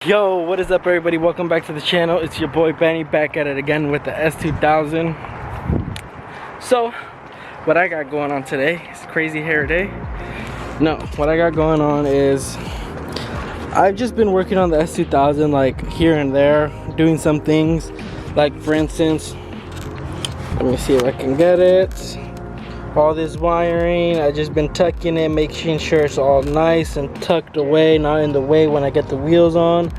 Yo, what is up everybody? Welcome back to the channel. It's your boy Benny back at it again with the S2000. So, what I got going on today is crazy hair day. No, what I got going on is I've just been working on the S2000 like here and there, doing some things. Like for instance, let me see if I can get it. All this wiring, I just been tucking it, making sure it's all nice and tucked away, not in the way when I get the wheels on.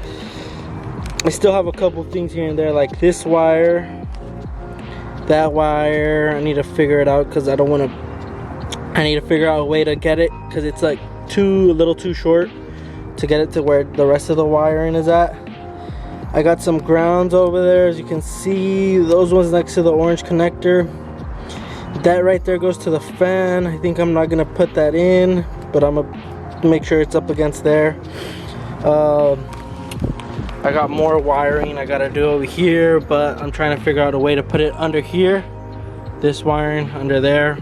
I still have a couple things here and there, like this wire, that wire. I need to figure it out because I need to figure out a way to get it because it's like a little too short to get it to where the rest of the wiring is at. I got some grounds over there, as you can see, those ones next to the orange connector. That right there goes to the fan. I think I'm not gonna put that in, but I'm gonna make sure it's up against there. I got more wiring I gotta do over here, but I'm trying to figure out a way to put it under here. This wiring under there.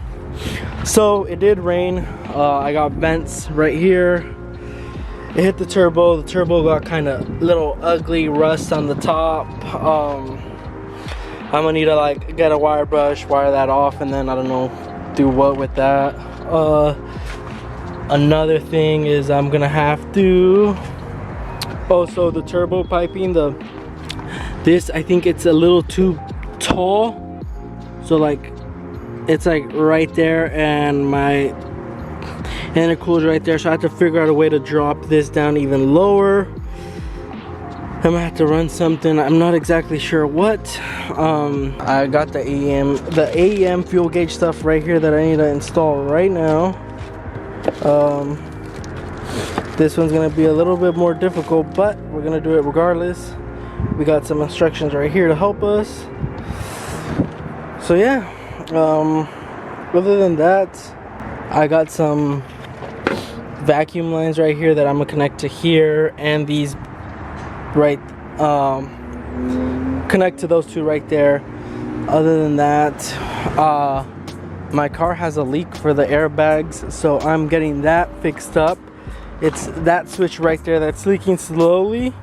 So it did rain. I got vents right here. It hit the turbo. The turbo got kind of little ugly rust on the top. I'm gonna need to like get a wire brush, wire that off, and then I don't know, do what with that. Another thing is I'm gonna have to also the turbo piping, this I think it's a little too tall, so like it's like right there and my intercooler's right there, so I have to figure out a way to drop this down even lower. I'm gonna have to run something, I'm not exactly sure what. I got the AEM fuel gauge stuff right here that I need to install right now. This one's gonna be a little bit more difficult, but we're gonna do it regardless. We got some instructions right here to help us. So yeah, other than that, I got some vacuum lines right here that I'm gonna connect to here, and these right connect to those two right there. Other than that, my car has a leak for the airbags, so I'm getting that fixed up. It's that switch right there that's leaking slowly,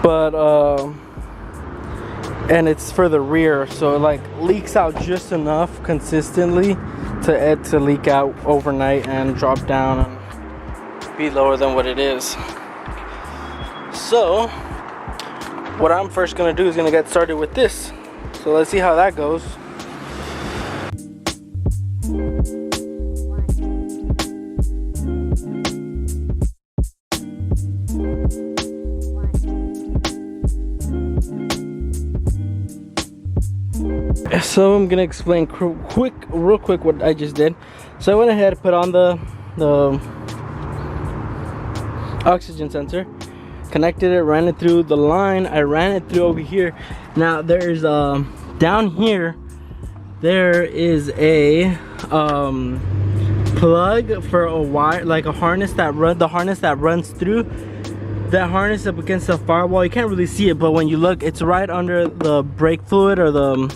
but and it's for the rear, so it like leaks out just enough consistently to leak out overnight and drop down and be lower than what it is. So what I'm first gonna do is gonna get started with this. So let's see how that goes. So I'm gonna explain real quick what I just did. So I went ahead and put on the oxygen sensor, connected it, ran it through the line. I ran it through over here. Now there's down here there is a plug for a wire, like a harness that runs through. That harness up against the firewall, you can't really see it, but when you look, it's right under the brake fluid or the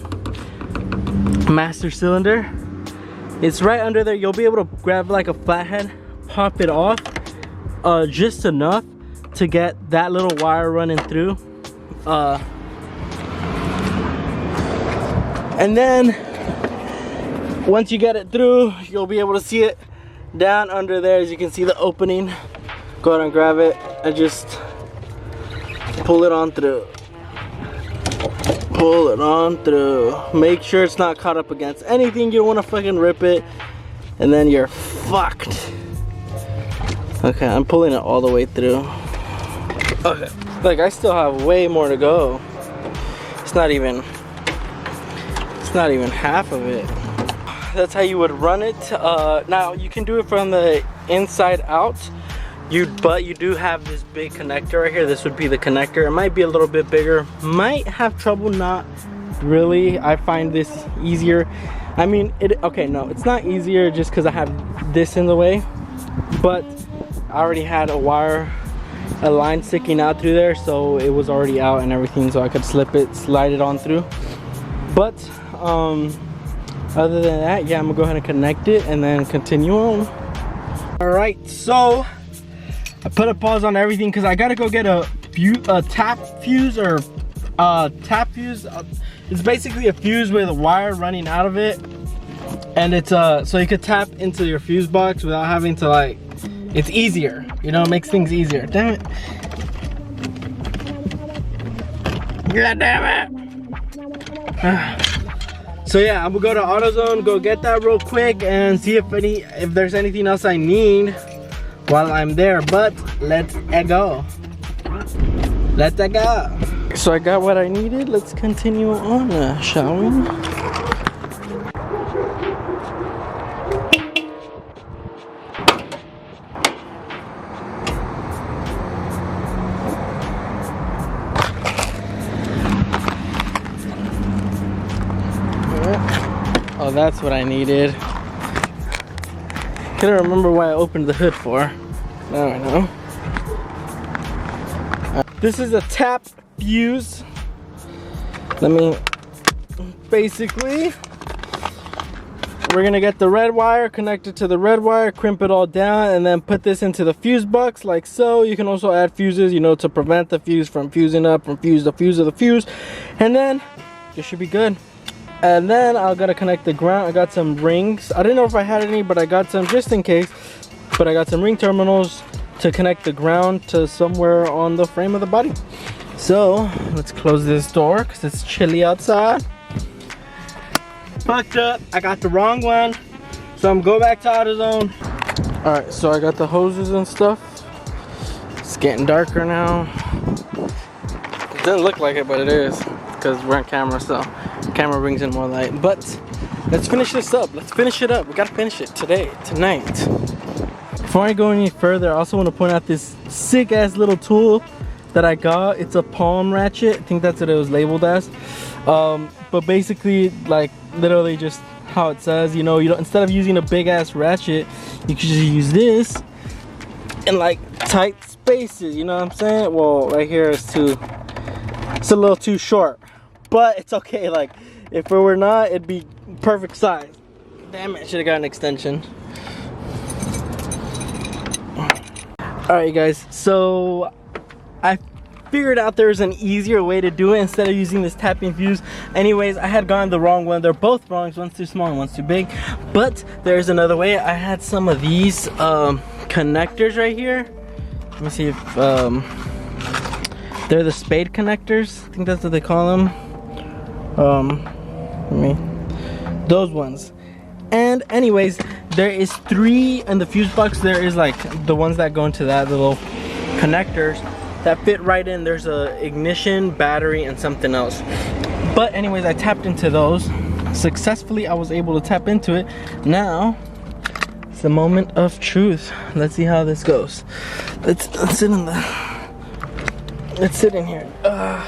master cylinder. It's right under there. You'll be able to grab like a flathead, pop it off just enough to get that little wire running through, and then once you get it through, you'll be able to see it down under there. As you can see the opening, go ahead and grab it and just pull it on through. Pull it on through. Make sure it's not caught up against anything. You don't want to fucking rip it and then you're fucked. Okay, I'm pulling it all the way through. Okay, like I still have way more to go. It's not even half of it. That's how you would run it. Now you can do it from the inside out, but you do have this big connector right here. This would be the connector. It might be a little bit bigger, might have trouble, not really. I find this easier. I mean, no, it's not easier just because I have this in the way, but I already had a line sticking out through there, so it was already out and everything, so I could slide it on through. But other than that, yeah, I'm gonna go ahead and connect it and then continue on. All right, so I put a pause on everything because I gotta go get a tap fuse or tap fuse. It's basically a fuse with a wire running out of it, and it's so you could tap into your fuse box without having to, like, it's easier, you know, it makes things easier. Damn it. God damn it. So yeah, I'm gonna go to AutoZone, go get that real quick and see if there's anything else I need while I'm there. But let's go. Let's go. So I got what I needed. Let's continue on, shall we? Oh, that's what I needed. Couldn't remember why I opened the hood for. Now I know. This is a tap fuse. Basically, we're gonna get the red wire connected to the red wire, crimp it all down, and then put this into the fuse box like so. You can also add fuses, you know, to prevent the fuse from fusing up, from the fuse of the fuse, and then it should be good. And then I'm gonna connect the ground. I got some rings. I didn't know if I had any, but I got some just in case. But I got some ring terminals to connect the ground to somewhere on the frame of the body. So let's close this door because it's chilly outside. Fucked up. I got the wrong one. So I'm going back to AutoZone. Alright, so I got the hoses and stuff. It's getting darker now. It doesn't look like it, but it is. Because we're on camera, so camera brings in more light. But let's finish this up. Let's finish it up. We gotta finish it today, tonight. Before I go any further, I also want to point out this sick ass little tool that I got. It's a palm ratchet. I think that's what it was labeled as. But basically, like, literally just how it says, you know, instead of using a big ass ratchet, you could just use this in like tight spaces, you know what I'm saying? Well, right here is it's a little too short, but it's okay. Like, if it were not, it'd be perfect size. Damn it, I should have got an extension. Alright guys, so I figured out there's an easier way to do it instead of using this tapping fuse. Anyways, I had gone the wrong one. They're both wrong. One's too small and one's too big. But there's another way. I had some of these connectors right here. Let me see if they're the spade connectors. I think that's what they call them. Those ones. And anyways, there is 3 in the fuse box. There is like the ones that go into that little connectors that fit right in. There's a ignition, battery, and something else. But anyways, I tapped into those successfully. I was able to tap into it. Now it's the moment of truth. Let's see how this goes. Let's sit in the. Let's sit in here. All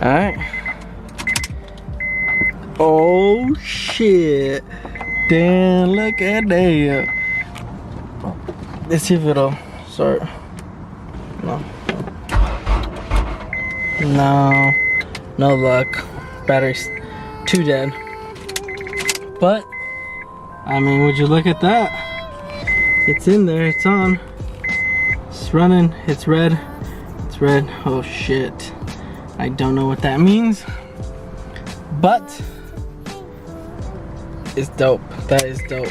right. Oh shit! Damn! Look at that. Let's see if it'll start. No luck. Battery's too dead. But I mean, would you look at that? It's in there. It's on. It's running. It's red. It's red. Oh shit! I don't know what that means, but it's dope. That is dope.